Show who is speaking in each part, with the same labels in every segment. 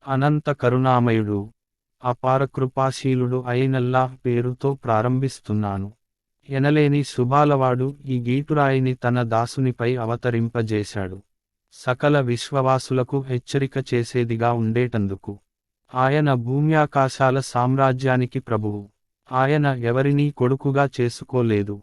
Speaker 1: అనంత కరుణామయుడు, అపార కృపాశీలుడు అయినల్లాహ్ పేరుతో ప్రారంభిస్తున్నాను. ఎనలేని శుభాలవాడు ఈ గీటురాయిని తన దాసునిపై అవతరింపజేశాడు. సకల విశ్వవాసులకు హెచ్చరిక చేసేదిగా ఉండేటందుకు. ఆయన భూమ్యాకాశాల సామ్రాజ్యానికి ప్రభువు. ఆయన ఎవరినీ కొడుకుగా చేసుకోలేదు.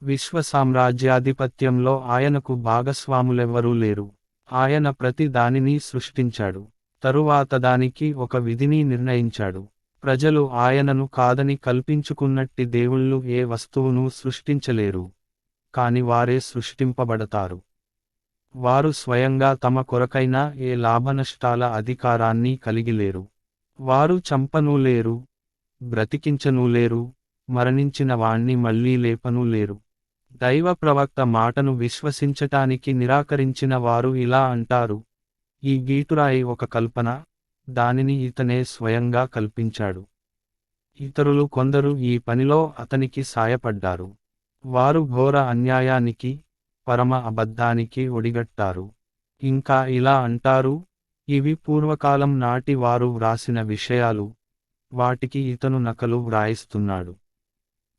Speaker 1: విశ్వసామ్రాజ్యాధిపత్యంలో ఆయనకు భాగస్వాములెవ్వరూ లేరు. ఆయన ప్రతి దానిని సృష్టించాడు. తరువాత దానికి ఒక విధిని నిర్ణయించాడు. ప్రజలు ఆయనను కాదని కల్పించుకున్నట్టి దేవుళ్ళు ఏ వస్తువును సృష్టించలేరు. కాని వారే సృష్టింపబడతారు. వారు స్వయంగా తమ కొరకైన ఏ లాభనష్టాల అధికారాన్ని కలిగిలేరు. వారు చంపనూ లేరు, బ్రతికించనూ లేరు, మరణించిన వాణ్ణి మళ్లీ లేపనూ లేరు. దైవ ప్రవక్త మాటను విశ్వసించటానికి నిరాకరించిన వారు ఇలా అంటారు: ఈ గీటురాయి ఒక కల్పన, దానిని ఇతనే స్వయంగా కల్పించాడు. ఇతరులు కొందరు ఈ పనిలో అతనికి సాయపడ్డారు. వారు ఘోర అన్యాయానికి, పరమ అబద్ధానికి ఒడిగట్టారు. ఇంకా ఇలా అంటారు: ఇవి పూర్వకాలం నాటి వారు వ్రాసిన విషయాలు, వాటికి ఇతను నకలు వ్రాయిస్తున్నాడు.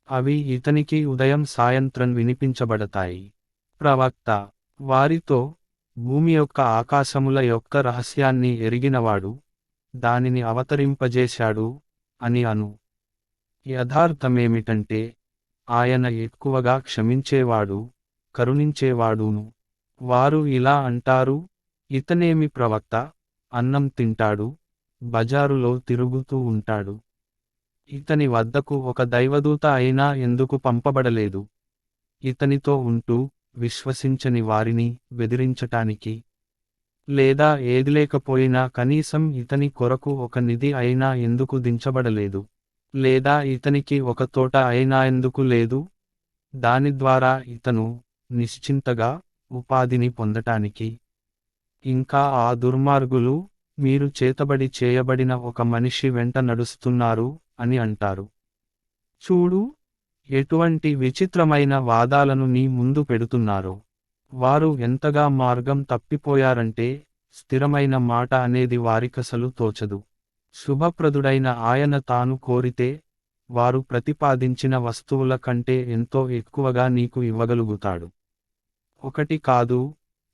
Speaker 1: అవి ఇతనికి ఉదయం సాయంత్రం వినిపించబడతాయి. ప్రవక్త వారితో, భూమి యొక్క ఆకాశముల యొక్క రహస్యాన్ని ఎరిగినవాడు దానిని అవతరింపజేశాడు అని అను. యథార్థమేమిటంటే ఆయన ఎక్కువగా క్షమించేవాడు, కరుణించేవాడును. వారు ఇలా అంటారు: ఇతనేమి ప్రవక్త, అన్నం తింటాడు, బజారులో తిరుగుతూ ఉంటాడు. ఇతని వద్దకు ఒక దైవదూత అయినా ఎందుకు పంపబడలేదు? ఇతనితో ఉంటూ విశ్వసించని వారిని బెదిరించటానికి. లేదా ఏది లేకపోయినా కనీసం ఇతని కొరకు ఒక నిధి అయినా ఎందుకు దించబడలేదు? లేదా ఇతనికి ఒక తోట అయినా ఎందుకు లేదు? దాని ద్వారా ఇతను నిశ్చింతగా ఉపాధిని పొందటానికి. ఇంకా ఆ దుర్మార్గులు, మీరు చేతబడి చేయబడిన ఒక మనిషి వెంట నడుస్తున్నారు అని అంటారు. చూడు, ఎటువంటి విచిత్రమైన వాదాలను నీ ముందు పెడుతున్నారో. వారు ఎంతగా మార్గం తప్పిపోయారంటే స్థిరమైన మాట అనేది వారికసలు తోచదు. శుభప్రదుడైన ఆయన తాను కోరితే వారు ప్రతిపాదించిన వస్తువుల కంటే ఎంతో ఎక్కువగా నీకు ఇవ్వగలుగుతాడు. ఒకటి కాదు,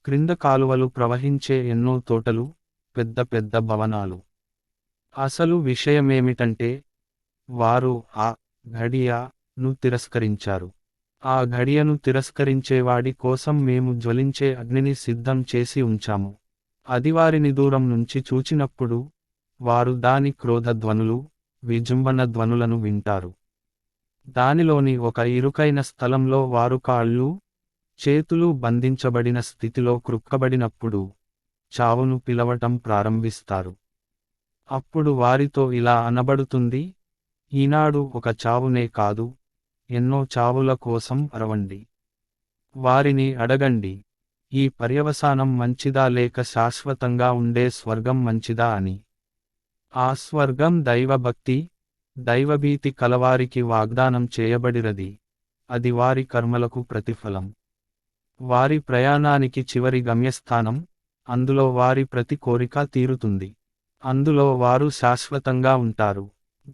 Speaker 1: క్రింద కాలువలు ప్రవహించే ఎన్నో తోటలు, పెద్ద పెద్ద భవనాలు. అసలు విషయమేమిటంటే వారు ఆ ఘడియను తిరస్కరించారు. ఆ ఘడియను తిరస్కరించేవాడి కోసం మేము జ్వలించే అగ్నిని సిద్ధం చేసి ఉంచాము. అది వారిని దూరం నుంచి చూచినప్పుడు వారు దాని క్రోధ ధ్వనులు, విజృంభణ ధ్వనులను వింటారు. దానిలోని ఒక ఇరుకైన స్థలంలో వారు కాళ్ళు, చేతులు బంధించబడిన స్థితిలో కృక్కబడినప్పుడు చావును పిలవటం ప్రారంభిస్తారు. అప్పుడు వారితో ఇలా అనబడుతుంది: ఈనాడు ఒక చావునే కాదు, ఎన్నో చావుల కోసం అరవండి. వారిని అడగండి, ఈ పర్యవసానం మంచిదా లేక శాశ్వతంగా ఉండే స్వర్గం మంచిదా అని. ఆ స్వర్గం దైవభక్తి, దైవభీతి కలవారికి వాగ్దానం చేయబడిరది. అది వారి కర్మలకు ప్రతిఫలం. వారి ప్రయాణానికి చివరి గమ్యస్థానం, అందులో వారి ప్రతి కోరిక తీరుతుంది. అందులో వారు శాశ్వతంగా ఉంటారు.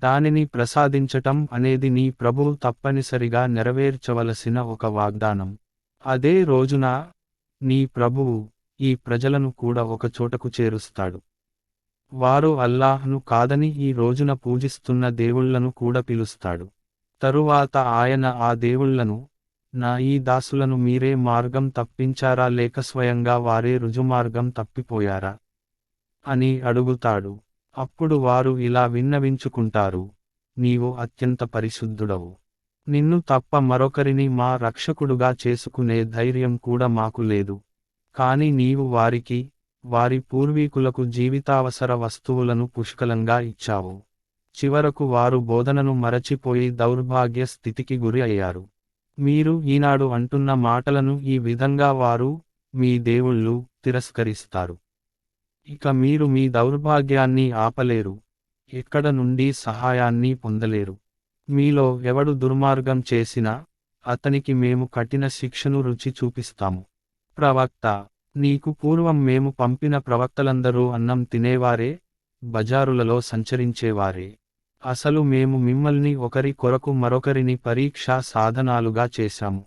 Speaker 1: దానిని ప్రసాదించటం అనేది నీ ప్రభువు తప్పనిసరిగా నెరవేర్చవలసిన ఒక వాగ్దానం. అదే రోజున నీ ప్రభువు ఈ ప్రజలను కూడా ఒక చోటకు చేరుస్తాడు. వారు అల్లాహ్ను కాదని ఈ రోజున పూజిస్తున్న దేవుళ్లను కూడా పిలుస్తాడు. తరువాత ఆయన ఆ దేవుళ్లను, నా ఈ దాసులను మీరే మార్గం తప్పించారా లేక స్వయంగా వారే రుజుమార్గం తప్పిపోయారా అని అడుగుతాడు. అప్పుడు వారు ఇలా విన్నవించుకుంటారు: నీవు అత్యంత పరిశుద్ధుడవు. నిన్ను తప్ప మరొకరిని మా రక్షకుడుగా చేసుకునే ధైర్యం కూడా మాకు లేదు. కాని నీవు వారికి, వారి పూర్వీకులకు జీవితావసర వస్తువులను పుష్కలంగా ఇచ్చావు. చివరకు వారు బోధనను మరచిపోయి దౌర్భాగ్య స్థితికి గురి అయ్యారు. మీరు ఈనాడు అంటున్న మాటలను ఈ విధంగా వారు, మీ దేవుళ్ళు, తిరస్కరిస్తారు. ఇక మీరు మీ దౌర్భాగ్యాన్ని ఆపలేరు, ఎక్కడ నుండి సహాయాన్ని పొందలేరు. మీలో ఎవడు దుర్మార్గం చేసినా అతనికి మేము కఠిన శిక్షను రుచి చూపిస్తాము. ప్రవక్త, నీకు పూర్వం మేము పంపిన ప్రవక్తలందరూ అన్నం తినేవారే, బజారులలో సంచరించేవారే. అసలు మేము మిమ్మల్ని ఒకరి కొరకు మరొకరిని పరీక్షా సాధనాలుగా చేశాము.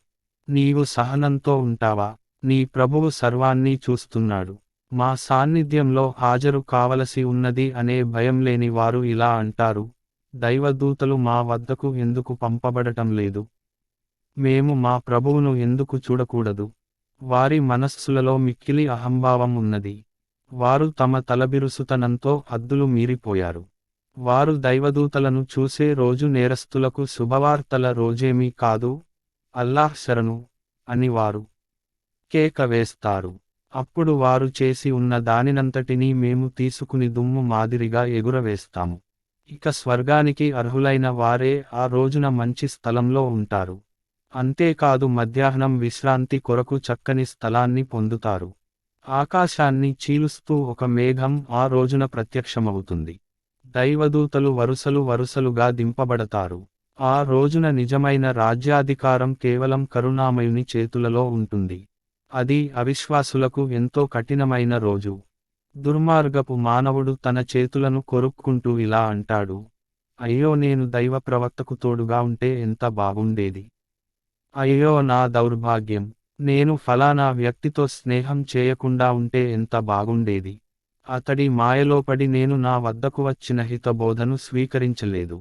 Speaker 1: నీవు సహనంతో ఉంటావా? నీ ప్రభువు సర్వాన్నీ చూస్తున్నాడు. మా సాన్నిధ్యంలో హాజరు కావలసి ఉన్నది అనే భయం లేని వారు ఇలా అంటారు, దైవదూతలు మా వద్దకు ఎందుకు పంపబడటం లేదు? మేము మా ప్రభువును ఎందుకు చూడకూడదు? వారి మనస్సులలో మిక్కిలి అహంభావం ఉన్నది. వారు తమ తలబిరుసుతనంతో హద్దులు మీరిపోయారు. వారు దైవదూతలను చూసే రోజు నేరస్తులకు శుభవార్తల రోజేమీ కాదు, అల్లాహ్ శరణు అని వారు కేక వేస్తారు. అప్పుడు వారు చేసి ఉన్న దానినంతటినీ మేము తీసుకుని దుమ్ము మాదిరిగా ఎగురవేస్తాము. ఇక స్వర్గానికి అర్హులైన వారే ఆ రోజున మంచి స్థలంలో ఉంటారు. అంతేకాదు మధ్యాహ్నం విశ్రాంతి కొరకు చక్కని స్థలాన్ని పొందుతారు. ఆకాశాన్ని చీలుస్తూ ఒక మేఘం ఆ రోజున ప్రత్యక్షమవుతుంది. దైవదూతలు వరుసలు వరుసలుగా దింపబడతారు. ఆ రోజున నిజమైన రాజ్యాధికారం కేవలం కరుణామయుని చేతులలో ఉంటుంది. అది అవిశ్వాసులకు ఎంతో కఠినమైన రోజు. దుర్మార్గపు మానవుడు తన చేతులను కొరుక్కుంటూ ఇలా అంటాడు, అయ్యో నేను దైవ ప్రవక్తకు తోడుగా ఉంటే ఎంత బాగుండేది. అయ్యో నా దౌర్భాగ్యం, నేను ఫలానా వ్యక్తితో స్నేహం చేయకుండా ఉంటే ఎంత బాగుండేది. అతడి మాయలో పడి నేను నా వద్దకు వచ్చిన హితబోధను స్వీకరించలేదు.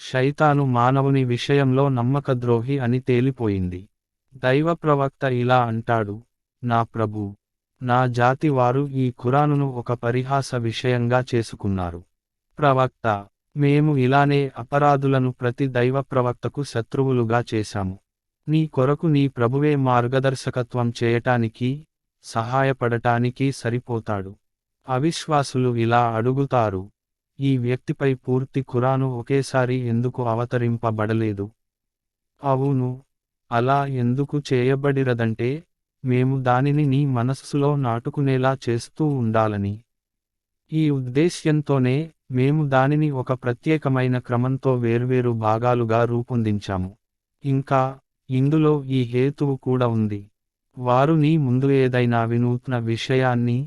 Speaker 1: శైతాను మానవుని విషయంలో నమ్మకద్రోహి అని తేలిపోయింది. దైవ ప్రవక్త ఇలా అంటాడు, నా ప్రభూ, నా జాతి వారు ఈ ఖురానును ఒక పరిహాస విషయంగా చేసుకున్నారు. ప్రవక్త, మేము ఇలానే అపరాధులను ప్రతి దైవ ప్రవక్తకు శత్రువులుగా చేశాము. నీ కొరకు నీ ప్రభువే మార్గదర్శకత్వం చేయటానికి, సహాయపడటానికి సరిపోతాడు. అవిశ్వాసులు ఇలా అడుగుతారు, ఈ వ్యక్తిపై పూర్తి ఖురాను ఒకేసారి ఎందుకు అవతరింపబడలేదు? అవును, అలా ఎందుకు చేయబడిరదంటే, మేము దానిని నీ మనస్సులో నాటుకునేలా చేస్తూ ఉండాలని. ఈ ఉద్దేశ్యంతోనే మేము దానిని ఒక ప్రత్యేకమైన క్రమంతో వేర్వేరు భాగాలుగా రూపొందించాము. ఇంకా ఇందులో ఈ హేతువు కూడా ఉంది. వారు నీ ముందు ఏదైనా వినూత్న విషయాన్ని,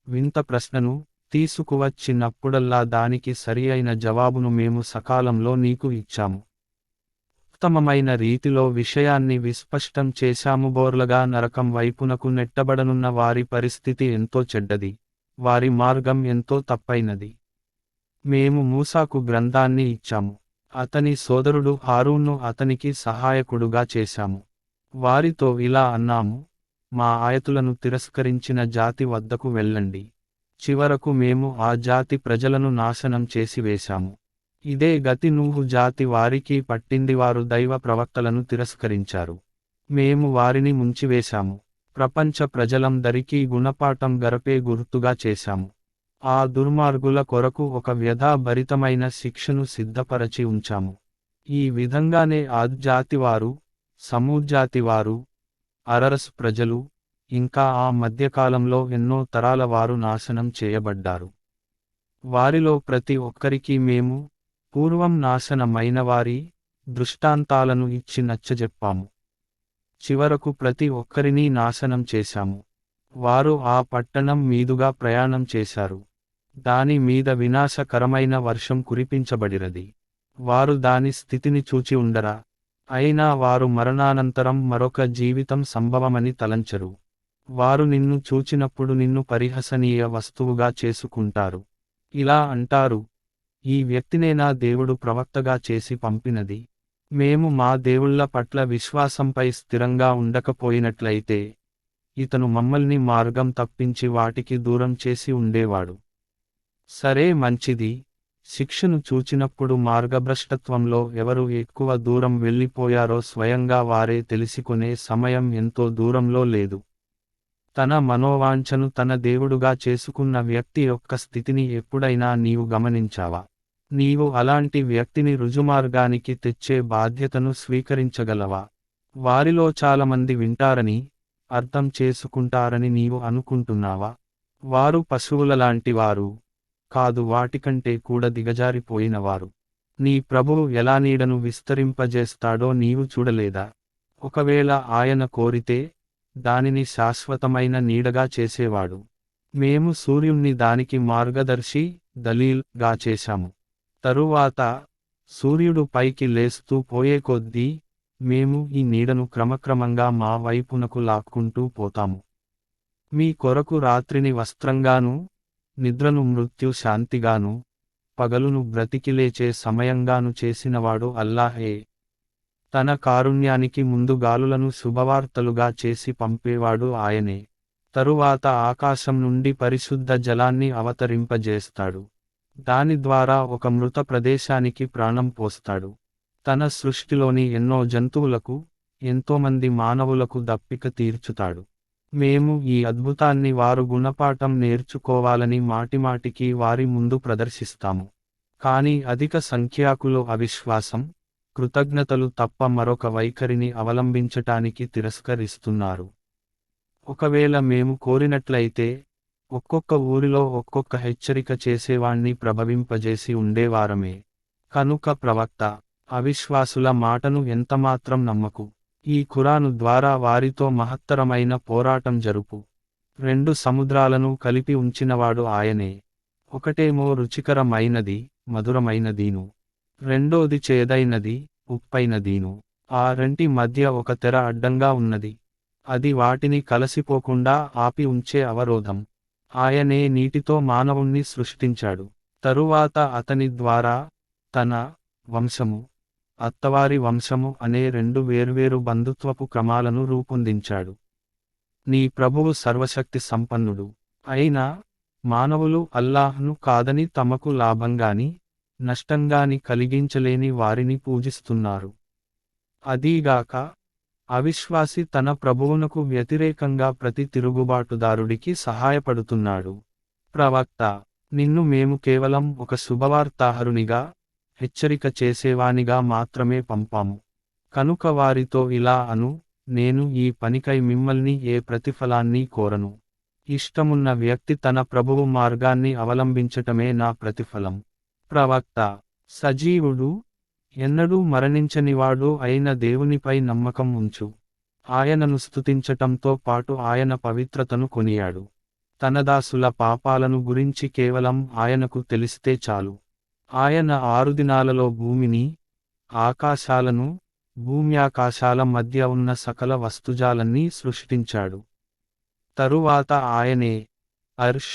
Speaker 1: వింత ప్రశ్నను తీసుకువచ్చినప్పుడల్లా దానికి సరియైన జవాబును మేము సకాలంలో నీకు ఇచ్చాము. ఉత్తమమైన రీతిలో విషయాన్ని విస్పష్టం చేశాము. బోర్లగా నరకం వైపునకు నెట్టబడనున్న వారి పరిస్థితి ఎంతో చెడ్డది. వారి మార్గం ఎంతో తప్పైనది. మేము మూసాకు గ్రంథాన్ని ఇచ్చాము. అతని సోదరుడు హారూన్ను అతనికి సహాయకుడుగా చేశాము. వారితో ఇలా అన్నాము, మా ఆయతులను తిరస్కరించిన జాతి వద్దకు వెళ్ళండి. చివరకు మేము ఆ జాతి ప్రజలను నాశనం చేసివేశాము. ఇదే గతి నూహు జాతి వారికి పట్టింది. వారు దైవ ప్రవక్తలను తిరస్కరించారు. మేము వారిని ముంచివేశాము. ప్రపంచ ప్రజలందరికీ గుణపాఠం గరపే గుర్తుగా చేశాము. ఆ దుర్మార్గుల కొరకు ఒక వ్యధాభరితమైన శిక్షను సిద్ధపరచి ఉంచాము. ఈ విధంగానే ఆద్ జాతివారు, సమూద్ జాతివారు, అరరస్ ప్రజలు, ఇంకా ఆ మధ్యకాలంలో ఎన్నో తరాల వారు నాశనం చేయబడ్డారు. వారిలో ప్రతి ఒక్కరికి మేము పూర్వం నాశనమైన వారి దృష్టాంతాలను ఇచ్చి నచ్చజెప్పాము. చివరకు ప్రతి ఒక్కరినీ నాశనం చేశాము. వారు ఆ పట్టణం మీదుగా ప్రయాణం చేశారు. దాని మీద వినాశకరమైన వర్షం కురిపించబడిరది. వారు దాని స్థితిని చూచి ఉండరా? అయినా వారు మరణానంతరం మరొక జీవితం సంభవమని తలంచరు. వారు నిన్ను చూచినప్పుడు నిన్ను పరిహసనీయ వస్తువుగా చేసుకుంటారు. ఇలా అంటారు, ఈ వ్యక్తినేనా దేవుడు ప్రవక్తగా చేసి పంపినది? మేము మా దేవుళ్ళ పట్ల విశ్వాసంపై స్థిరంగా ఉండకపోయినట్లయితే ఇతను మమ్మల్ని మార్గం తప్పించి వాటికి దూరం చేసి ఉండేవాడు. సరే మంచిది, శిక్షను చూచినప్పుడు మార్గభ్రష్టత్వంలో ఎవరు ఎక్కువ దూరం వెళ్ళిపోయారో స్వయంగా వారే తెలిసికొనే సమయం ఎంతో దూరంలో లేదు. తన మనోవాంఛను తన దేవుడుగా చేసుకున్న వ్యక్తి యొక్క స్థితిని ఎప్పుడైనా నీవు గమనించావా? నీవు అలాంటి వ్యక్తిని రుజుమార్గానికి తెచ్చే బాధ్యతను స్వీకరించగలవా? వారిలో చాలామంది వింటారని, అర్థం చేసుకుంటారని నీవు అనుకుంటున్నావా? వారు పశువులలాంటివారు కాదు, వాటికంటే కూడా దిగజారిపోయినవారు. నీ ప్రభువు ఎలా నీడను విస్తరింపజేస్తాడో నీవు చూడలేదా? ఒకవేళ ఆయన కోరితే దానిని శాశ్వతమైన నీడగా చేసేవాడు. మేము సూర్యుణ్ణి దానికి మార్గదర్శి, దలీల్గా చేశాము. తరువాత సూర్యుడు పైకి లేస్తూ పోయే కొద్దీ మేము ఈ నీడను క్రమక్రమంగా మా వైపునకు లాక్కుంటూ పోతాము. మీ కొరకు రాత్రిని వస్త్రంగానూ నిద్రను మృత్యు శాంతిగానూ పగలును బ్రతికిలేచే సమయంగాను చేసినవాడు అల్లాహే. తన కారుణ్యానికి ముందు గాలులను శుభవార్తలుగా చేసి పంపేవాడు ఆయనే. తరువాత ఆకాశం నుండి పరిశుద్ధ జలాన్ని అవతరింపజేస్తాడు. దాని ద్వారా ఒక మృత ప్రదేశానికి ప్రాణం పోస్తాడు. తన సృష్టిలోని ఎన్నో జంతువులకు, ఎంతోమంది మానవులకు దప్పిక తీర్చుతాడు. మేము ఈ అద్భుతాన్ని వారు గుణపాఠం నేర్చుకోవాలని మాటిమాటికి వారి ముందు ప్రదర్శిస్తాము. కానీ అధిక సంఖ్యాకులు అవిశ్వాసం, కృతజ్ఞతలు తప్ప మరొక వైఖరిని అవలంబించటానికి తిరస్కరిస్తున్నారు. ఒకవేళ మేము కోరినట్లయితే ఒక్కొక్క ఊరిలో ఒక్కొక్క హెచ్చరిక చేసేవాణ్ణి ప్రభవింపజేసి ఉండేవారమే. కనుక ప్రవక్త, అవిశ్వాసుల మాటను ఎంతమాత్రం నమ్మకు. ఈ ఖురాను ద్వారా వారితో మహత్తరమైన పోరాటం జరుపు. 2 సముద్రాలను కలిపి ఉంచినవాడు ఆయనే. ఒకటేమో రుచికరమైనది, మధురమైనదీను. రెండోది చేదైనది, ఉప్పైనదీను. ఆ రెంటి మధ్య ఒక తెర అడ్డంగా ఉన్నది. అది వాటిని కలసిపోకుండా ఆపి ఉంచే అవరోధం. ఆయనే నీటితో మానవుణ్ణి సృష్టించాడు. తరువాత అతని ద్వారా తన వంశము, అత్తవారి వంశము అనే 2 వేర్వేరు బంధుత్వపు క్రమాలను రూపొందించాడు. నీ ప్రభువు సర్వశక్తి సంపన్నుడు. అయినా మానవులు అల్లాహ్ను కాదని తమకు లాభంగాని, నష్టంగాని కలిగించలేని వారిని పూజిస్తున్నారు. అదీగాక అవిశ్వాసి తన ప్రభువునకు వ్యతిరేకంగా ప్రతి తిరుగుబాటుదారుడికి సహాయపడుతున్నాడు. ప్రవక్త, నిన్ను మేము కేవలం ఒక శుభవార్తాహరునిగా, హెచ్చరిక చేసేవానిగా మాత్రమే పంపాము. కనుక వారితో ఇలా అను, నేను ఈ పనికై మిమ్మల్ని ఏ ప్రతిఫలాన్ని కోరను. ఇష్టమున్న వ్యక్తి తన ప్రభువు మార్గాన్ని అవలంబించటమే నా ప్రతిఫలం. ప్రవక్త, సజీవుడు, ఎన్నడూ మరణించనివాడు అయిన దేవునిపై నమ్మకం ఉంచు. ఆయనను స్తుతించటంతో పాటు ఆయన పవిత్రతను కొనియాడు. తన దాసుల పాపాలను గురించి కేవలం ఆయనకు తెలిస్తే చాలు. ఆయన 6 దినాలలో భూమిని, ఆకాశాలను, భూమ్యాకాశాల మధ్య ఉన్న సకల వస్తుజాలన్నీ సృష్టించాడు. తరువాత ఆయనే అర్ష్,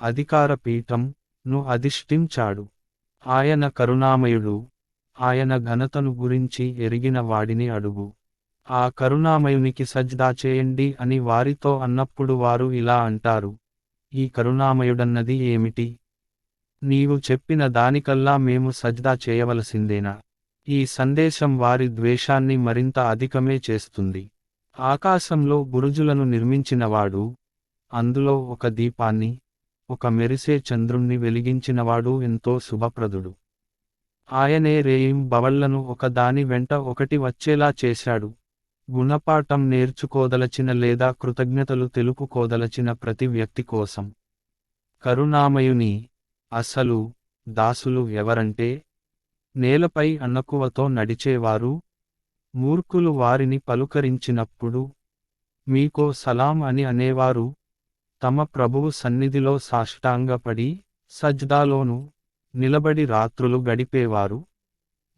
Speaker 1: అధికార పీఠం ను అధిష్ఠించాడు. ఆయన కరుణామయుడు. ఆయన ఘనతను గురించి ఎరిగిన వాడిని అడుగు. ఆ కరుణామయునికి సజ్దా చేయండి అని వారితో అన్నప్పుడు వారు ఇలా అంటారు, ఈ కరుణామయుడన్నది ఏమిటి? నీవు చెప్పిన దానికల్లా మేము సజ్దా చేయవలసిందేనా? ఈ సందేశం వారి ద్వేషాన్ని మరింత అధికమే చేస్తుంది. ఆకాశంలో బురుజులను నిర్మించినవాడు, అందులో ఒక దీపాన్ని, ఒక మెరిసే చంద్రుణ్ణి వెలిగించినవాడు ఎంతో శుభప్రదుడు. ఆయనే రేయిం బవళ్లను ఒకదాని వెంట ఒకటి వచ్చేలా చేశాడు. గుణపాఠం నేర్చుకోదలచిన లేదా కృతజ్ఞతలు తెలుపుకోదలచిన ప్రతి వ్యక్తి కోసం. కరుణామయుని అసలు దాసులు ఎవరంటే, నేలపై అన్నకువతో నడిచేవారు, మూర్ఖులు వారిని పలుకరించినప్పుడు మీకో సలాం అని అనేవారు, తమ ప్రభువు సన్నిధిలో సాష్టాంగపడి సజ్దాలోను నిలబడి రాత్రులు గడిపేవారు.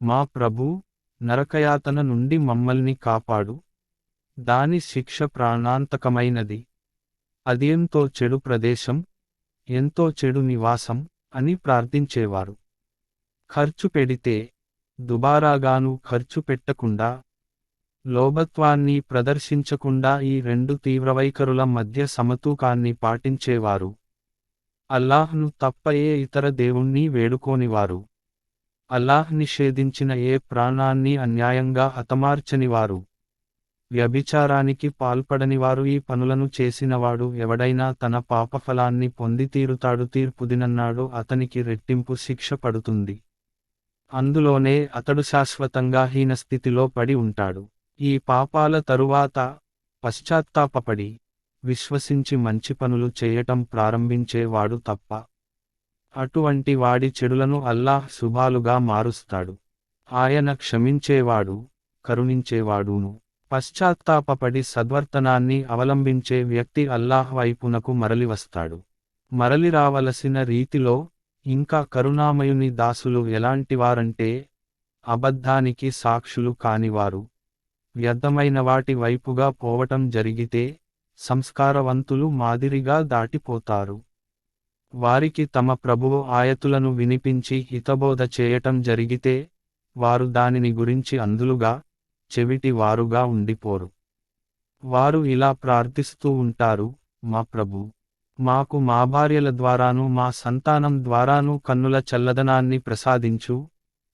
Speaker 1: మా ప్రభూ, నరకయాతన నుండి మమ్మల్ని కాపాడు. దాని శిక్ష ప్రాణాంతకమైనది. అదెంతో చెడు ప్రదేశం, ఎంతో చెడు నివాసం అని ప్రార్థించేవారు. ఖర్చు పెడితే దుబారాగాను ఖర్చు పెట్టకుండా, లోభత్వాన్ని ప్రదర్శించకుండా ఈ 2 తీవ్రవైఖరుల మధ్య సమతూకాన్ని పాటించేవారు. అల్లాహ్ను తప్ప ఏ ఇతర దేవుణ్ణి వేడుకోనివారు. అల్లాహ్ నిషేధించిన ఏ ప్రాణాన్ని అన్యాయంగా హతమార్చనివారు. వ్యభిచారానికి పాల్పడనివారు. ఈ పనులను చేసినవాడు ఎవడైనా తన పాపఫలాన్ని పొంది తీరుతాడు. తీర్పుదినన్నాడు అతనికి రెట్టింపు శిక్ష పడుతుంది. అందులోనే అతడు శాశ్వతంగా హీనస్థితిలో పడి ఉంటాడు. ఈ పాపాల తరువాత పశ్చాత్తాపపడి విశ్వసించి మంచి పనులు చేయటం ప్రారంభించే వాడు తప్ప, అటువంటి వాడి చెడులను అల్లాహ్ శుభాలుగా మారుస్తాడు. ఆయన క్షమించేవాడు, కరుణించేవాడును. పశ్చాత్తాపపడి సద్వర్తనాన్ని అవలంబించే వ్యక్తి అల్లాహ్ వైపునకు మరలివస్తాడు. మరలిరావలసిన రీతిలో ఇంకా కరుణామయుని దాసులు ఎలాంటివారంటే, అబద్ధానికి సాక్షులు కానివారు, వ్యర్థమైన వాటి వైపుగా పోవటం జరిగితే, సంస్కారవంతులు మాదిరిగా దాటిపోతారు. వారికి తమ ప్రభువు ఆయతులను వినిపించి హితబోధ చేయటం జరిగితే, వారు దానిని గురించి అందులుగా, చెవిటి వారుగా ఉండిపోరు. వారు ఇలా ప్రార్థిస్తూ ఉంటారు, మా ప్రభూ, మాకు మా భార్యల ద్వారానూ మా సంతానం ద్వారానూ కన్నుల చల్లదనాన్ని ప్రసాదించు,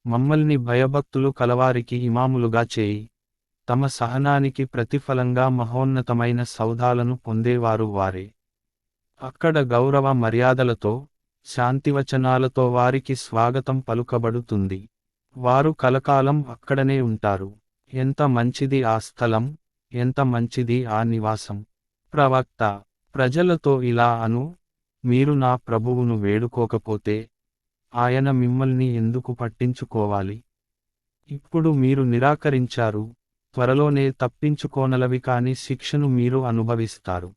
Speaker 1: మమ్మల్ని భయభక్తులు కలవారికి ఇమాములుగా చేయి. తమ సహనానికి ప్రతిఫలంగా మహోన్నతమైన సౌధాలను పొందేవారు వారే. అక్కడ గౌరవ మర్యాదలతో, శాంతివచనాలతో వారికి స్వాగతం పలుకబడుతుంది. వారు కలకాలం అక్కడనే ఉంటారు. ఎంత మంచిది ఆ స్థలం, ఎంత మంచిది ఆ నివాసం. ప్రవక్త ప్రజలతో ఇలా అను, మీరు నా ప్రభువును వేడుకోకపోతే, ఆయన మిమ్మల్ని ఎందుకు పట్టించుకోవాలి? ఇప్పుడు మీరు నిరాకరించారు, త్వరలోనే తప్పించుకోనలవి కాని శిక్షను మీరు అనుభవిస్తారు.